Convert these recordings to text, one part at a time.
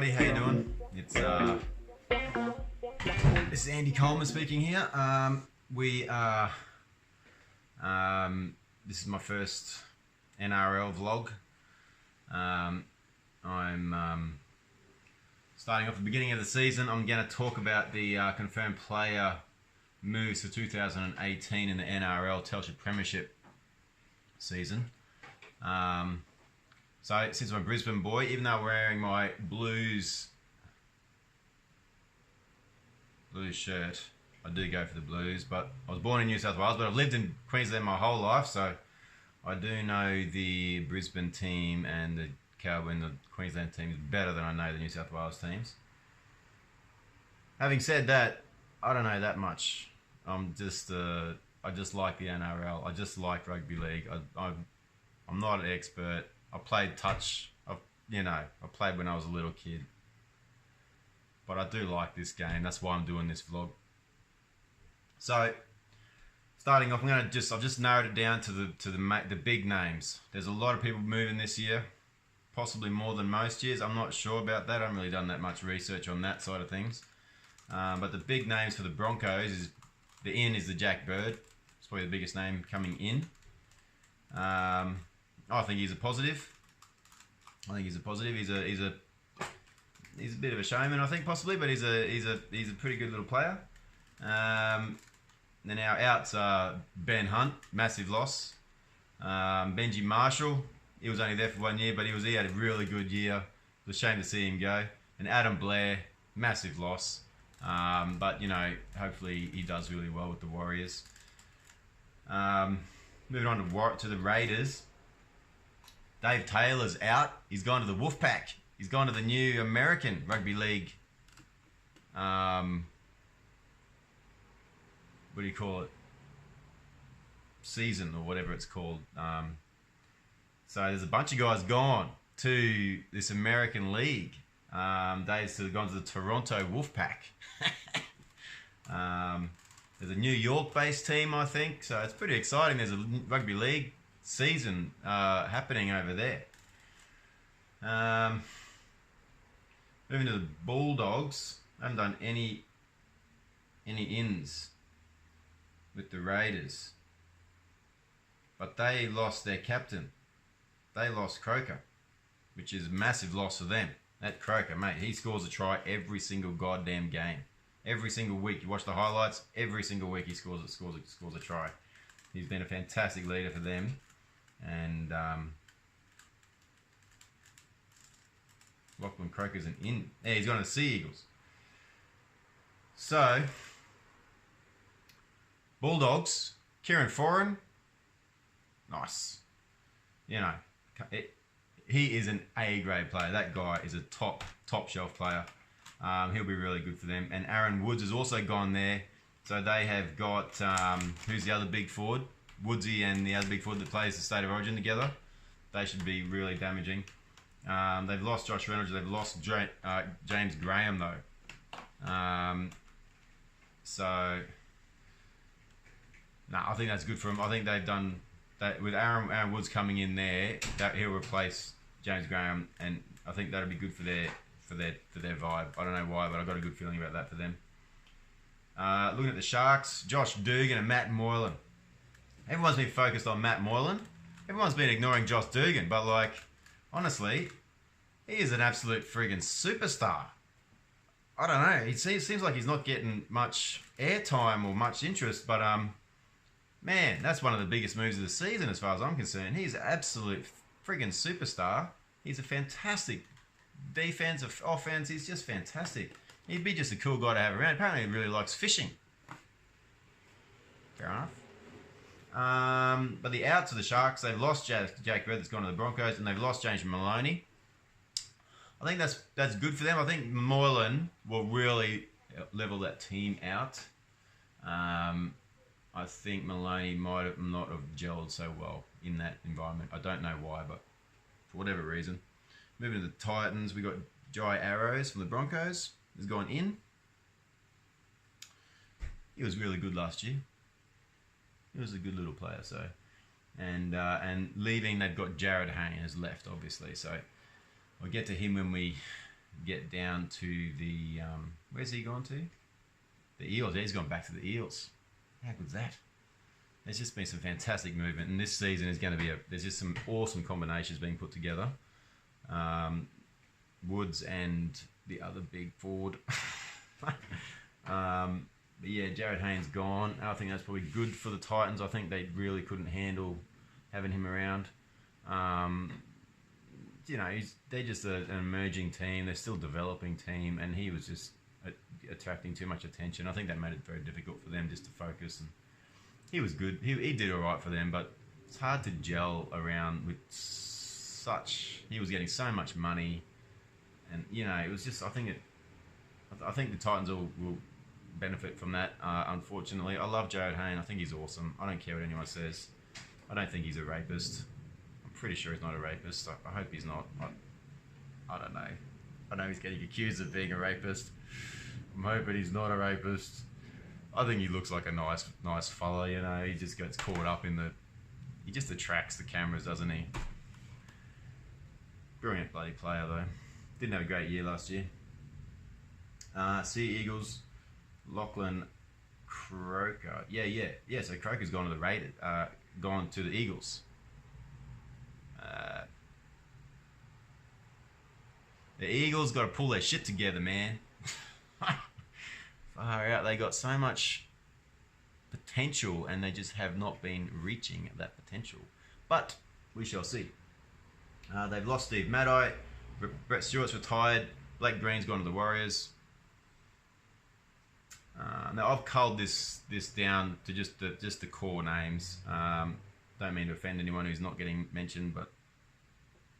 everybody, how you doing? It's this is Andy Coleman speaking here. This is my first NRL vlog. I'm starting off the beginning of the season. I'm going to talk about the confirmed player moves for 2018 in the NRL Telstra Premiership season. So since I'm a Brisbane boy, even though I'm wearing my Blues shirt, I do go for the Blues. But I was born in New South Wales, but I've lived in Queensland my whole life, so I do know the Brisbane team and the Cowboy and the Queensland teams better than I know the New South Wales teams. Having said that, I don't know that much. I just like the NRL. I just like rugby league. I'm not an expert. I played touch. I played when I was a little kid. But I do like this game. That's why I'm doing this vlog. So, starting off, I've just narrowed it down to the big names. There's a lot of people moving this year, possibly more than most years. I'm not sure about that. I haven't really done that much research on that side of things. But the big names for the Broncos is the Jack Bird. It's probably the biggest name coming in. I think he's a positive. He's a bit of a showman, I think, possibly, but he's a pretty good little player. Then our outs are Ben Hunt, massive loss. Benji Marshall, he was only there for 1 year, but he had a really good year. It was a shame to see him go. And Adam Blair, massive loss. But hopefully he does really well with the Warriors. Moving on to the Raiders. Dave Taylor's out. He's gone to the Wolfpack. He's gone to the new American Rugby League. What do you call it? Season or whatever it's called. So there's a bunch of guys gone to this American League. Dave's gone to the Toronto Wolfpack. There's a New York-based team, I think. So it's pretty exciting. There's a rugby league season happening over there. Moving to the Bulldogs. I haven't done any ins with the Raiders, but they lost their captain. They lost Croker, which is a massive loss for them. That Croker, mate, he scores a try every single goddamn game. Every single week. You watch the highlights, every single week he scores a try. He's been a fantastic leader for them. And Lachlan Croker's an in. Yeah, he's gone to the Sea Eagles. So, Bulldogs, Kieran Foran, nice. He is an A-grade player. That guy is a top shelf player. He'll be really good for them. And Aaron Woods has also gone there. So they have got, who's the other big forward? Woodsy and the other big forward that plays the State of Origin together. They should be really damaging. They've lost Josh Reynolds. They've lost James Graham, though. I think that's good for them. I think they've done that with Aaron Woods coming in there. That he'll replace James Graham, and I think that'll be good for their vibe. I don't know why, but I've got a good feeling about that for them. Looking at the Sharks, Josh Dugan and Matt Moylan. Everyone's been focused on Matt Moylan. Everyone's been ignoring Josh Dugan, but honestly, he is an absolute friggin' superstar. I don't know. It seems like he's not getting much airtime or much interest, but man, that's one of the biggest moves of the season as far as I'm concerned. He's an absolute friggin' superstar. He's a fantastic defensive offense. He's just fantastic. He'd be just a cool guy to have around. Apparently, he really likes fishing. Fair enough. But the outs of the Sharks, they've lost Jack Bird, that's gone to the Broncos, and they've lost James Maloney. I think that's good for them. I think Moylan will really level that team out. I think Maloney might not have gelled so well in that environment. I don't know why, but for whatever reason. Moving to the Titans, we got Jai Arrows from the Broncos. He's gone in. He was really good last year. He was a good little player, so. And leaving, they've got Jared Hayne has left, obviously. So we'll get to him when we get down to the where's he gone to? The Eels. He's gone back to the Eels. How good's that? There's just been some fantastic movement, and this season is going to be there's just some awesome combinations being put together. Woods and the other big forward. But yeah, Jared Hayne's gone. I think that's probably good for the Titans. I think they really couldn't handle having him around. You know, they're just an emerging team. They're still developing team, and he was just attracting too much attention. I think that made it very difficult for them just to focus. And he was good. He did all right for them, but it's hard to gel around with such. He was getting so much money, and you know, it was just. I think the Titans will benefit from that. Unfortunately, I love Jared Hayne. I think he's awesome. I don't care what anyone says. I don't think he's a rapist. I'm pretty sure he's not a rapist. I hope he's not. I don't know. I know he's getting accused of being a rapist. I'm hoping he's not a rapist. I think he looks like a nice fella, you know. He just gets caught up in the... He just attracts the cameras, doesn't he? Brilliant bloody player, though. Didn't have a great year last year. Sea Eagles, Lachlan Croker. Yeah, so Croker's gone to the Raiders. Gone to the Eagles. The Eagles got to pull their shit together, man. Far out. They got so much potential, and they just have not been reaching that potential. But we shall see. They've lost Steve Maddai. Brett Stewart's retired. Blake Green's gone to the Warriors. Now I've culled this down to just the core names. Don't mean to offend anyone who's not getting mentioned, but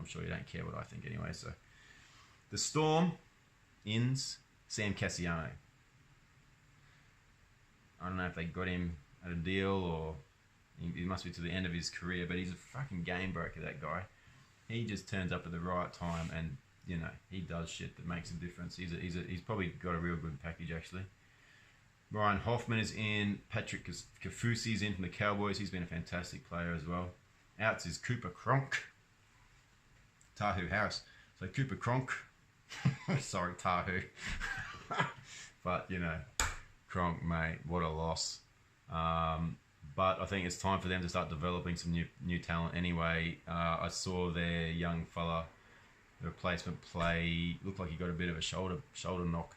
I'm sure you don't care what I think anyway. So the Storm, Inns, Sam Cassiano. I don't know if they got him at a deal or he must be to the end of his career, but he's a fucking game breaker, that guy. He just turns up at the right time, and you know he does shit that makes a difference. He's probably got a real good package actually. Ryan Hoffman is in. Patrick Kafusi's in from the Cowboys. He's been a fantastic player as well. Outs is Cooper Cronk. Tahu Harris. So Cooper Cronk. Sorry, Tahu. But, you know, Cronk, mate, what a loss. But I think it's time for them to start developing some new talent anyway. I saw their young fella, the replacement play, looked like he got a bit of a shoulder knock.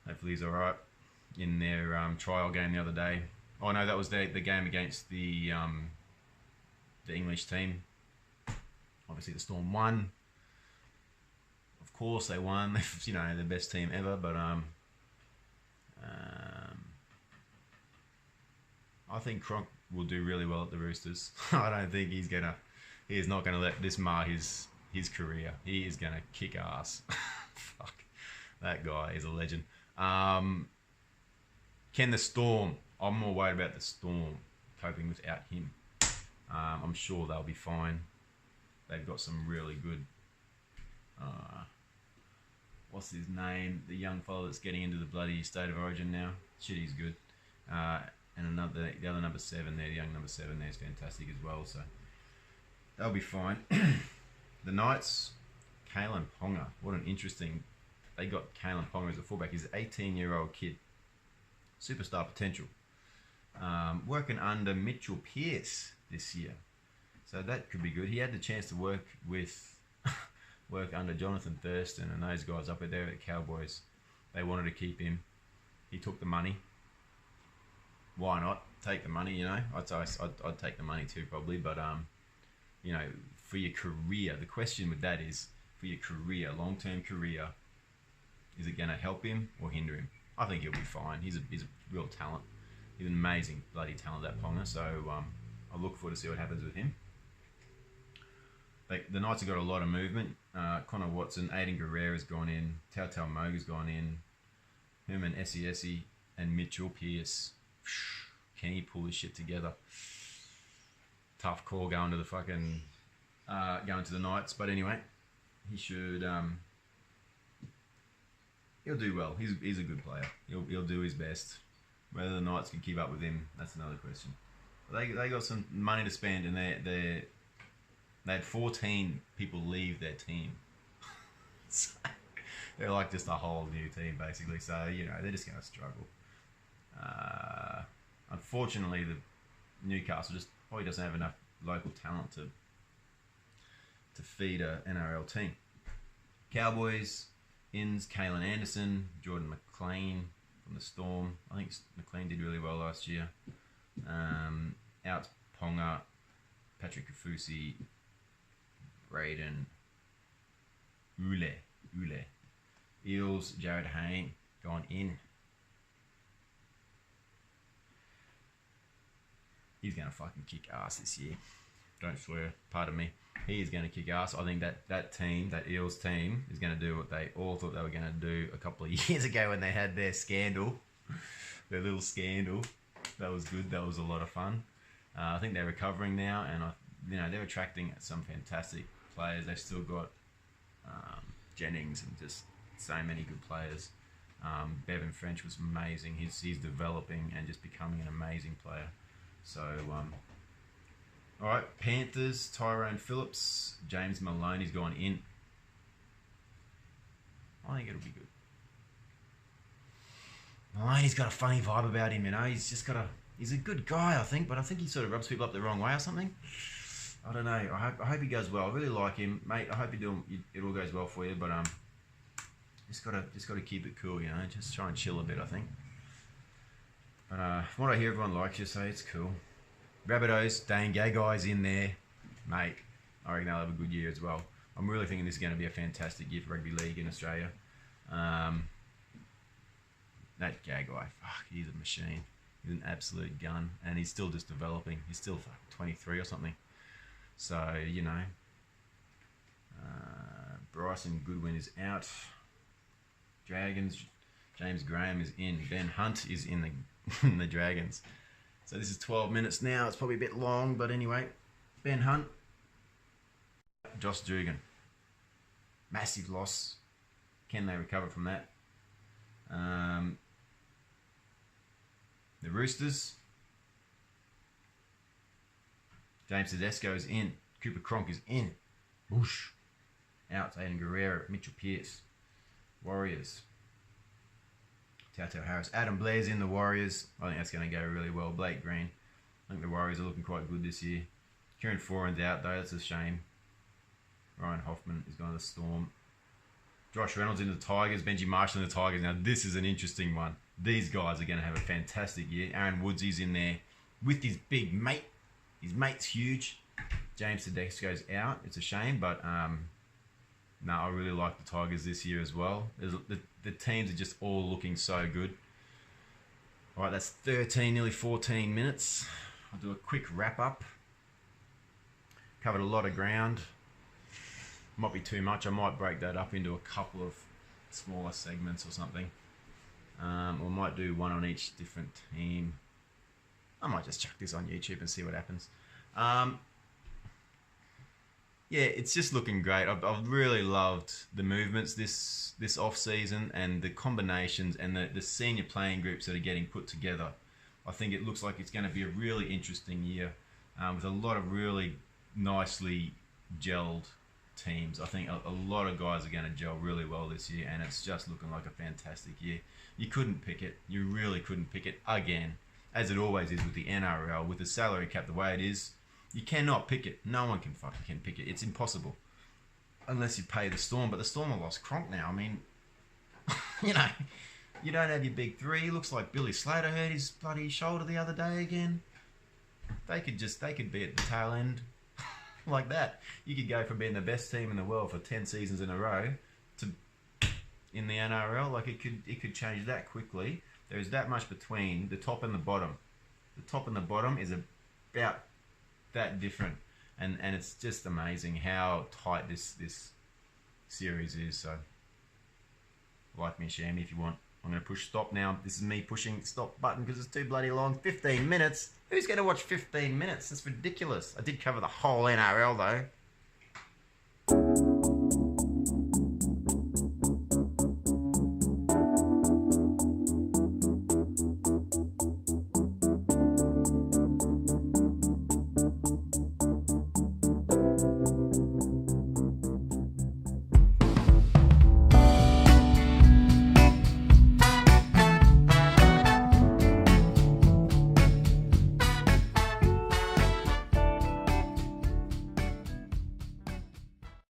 Hopefully he's all right. In their trial game the other day. Oh no, that was the game against the English team. Obviously the Storm won. Of course they won. You know, the best team ever. But I think Cronk will do really well at the Roosters. I don't think he is not gonna let this mar his career. He is gonna kick ass. Fuck, that guy is a legend. Can the Storm? I'm more worried about the Storm coping without him. I'm sure they'll be fine. They've got some really good. What's his name? The young fellow that's getting into the bloody State of Origin now. Shit, he's good. And the other number 7 there, the young number 7 there is fantastic as well. So they'll be fine. The Knights, Kalen Ponga. What an interesting. They got Kalen Ponga as a fullback. He's an 18-year-old kid. Superstar potential. Working under Mitchell Pearce this year. So that could be good. He had the chance to work under Jonathan Thurston and those guys up there at the Cowboys. They wanted to keep him. He took the money. Why not? Take the money, you know. I'd take the money too probably, but you know, for your career, the question with that is, for your career, long-term career, is it going to help him or hinder him? I think he'll be fine. He's a real talent. He's an amazing bloody talent, that Ponga. So I look forward to see what happens with him. The Knights have got a lot of movement. Connor Watson, Aiden Guerrero's gone in. Tautau Moga's gone in. Herman Esiesi and Mitchell Pearce. Can he pull his shit together? Tough call going to the fucking going to the Knights, but anyway, he should. He'll do well. He's a good player. He'll do his best. Whether the Knights can keep up with him, that's another question. But they got some money to spend, and they had 14 people leave their team. So, They're like just a whole new team, basically. So, you know, they're just going to struggle. Unfortunately, the Newcastle just probably doesn't have enough local talent to feed a NRL team. Cowboys, Inns, Kalen Anderson, Jordan McLean from the Storm. I think McLean did really well last year. Out Ponga, Patrick Kafusi, Braden, Ule. Eels, Jared Hayne, gone in. He's going to fucking kick ass this year. Don't swear, pardon me. He is going to kick ass. I think that team, that Eels team, is going to do what they all thought they were going to do a couple of years ago when they had their scandal. Their little scandal. That was good. That was a lot of fun. I think they're recovering now, and they're attracting some fantastic players. They've still got Jennings and just so many good players. Bevan French was amazing. He's developing and just becoming an amazing player. So, all right, Panthers, Tyrone Phillips, James Maloney's gone in. I think it'll be good. Maloney's got a funny vibe about him, you know. He's a good guy, I think, but I think he sort of rubs people up the wrong way or something. I don't know. I hope he goes well. I really like him, mate. I hope it all goes well for you, but just gotta keep it cool, you know. Just try and chill a bit, I think. But from what I hear everyone likes you, so it's cool. Rabbitohs, Dane Gagai's in there, mate. I reckon they'll have a good year as well. I'm really thinking this is going to be a fantastic year for rugby league in Australia. That Gagai, fuck, he's a machine. He's an absolute gun, and he's still just developing. He's still 23 or something. So, you know, Bryson Goodwin is out. Dragons, James Graham is in. Ben Hunt is in the Dragons. So this is 12 minutes now. It's probably a bit long, but anyway. Ben Hunt. Josh Dugan. Massive loss. Can they recover from that? The Roosters. James Tedesco is in. Cooper Cronk is in. Whoosh. Out. Aiden Guerrero. Mitchell Pearce. Warriors. Tato Harris. Adam Blair's in the Warriors. I think that's going to go really well. Blake Green. I think the Warriors are looking quite good this year. Kieran Foran's out though. That's a shame. Ryan Hoffman is going to the Storm. Josh Reynolds in the Tigers. Benji Marshall in the Tigers. Now this is an interesting one. These guys are going to have a fantastic year. Aaron Woodsy's in there with his big mate. His mate's huge. James Tedesco's out. It's a shame, but no, I really like the Tigers this year as well. The teams are just all looking so good. All right, that's 13, nearly 14 minutes. I'll do a quick wrap up. Covered a lot of ground. Might be too much. I might break that up into a couple of smaller segments or something. Or might do one on each different team. I might just chuck this on YouTube and see what happens. Yeah, it's just looking great. I've really loved the movements this off season and the combinations and the senior playing groups that are getting put together. I think it looks like it's going to be a really interesting year with a lot of really nicely gelled teams. I think a lot of guys are going to gel really well this year, and it's just looking like a fantastic year. You couldn't pick it. You really couldn't pick it again, as it always is with the NRL, with the salary cap the way it is. You cannot pick it. No one can fucking pick it. It's impossible. Unless you pay the Storm. But the Storm have lost Cronk now. I mean, you know, you don't have your big three. Looks like Billy Slater hurt his bloody shoulder the other day again. They could be at the tail end like that. You could go from being the best team in the world for 10 seasons in a row to in the NRL. Like it could change that quickly. There's that much between the top and the bottom. The top and the bottom is about that different, and it's just amazing how tight this series is. So like me, share me if you want. I'm going to push stop now. This is me pushing stop button because it's too bloody long. 15 minutes. Who's going to watch 15 minutes? That's ridiculous. I did cover the whole NRL though.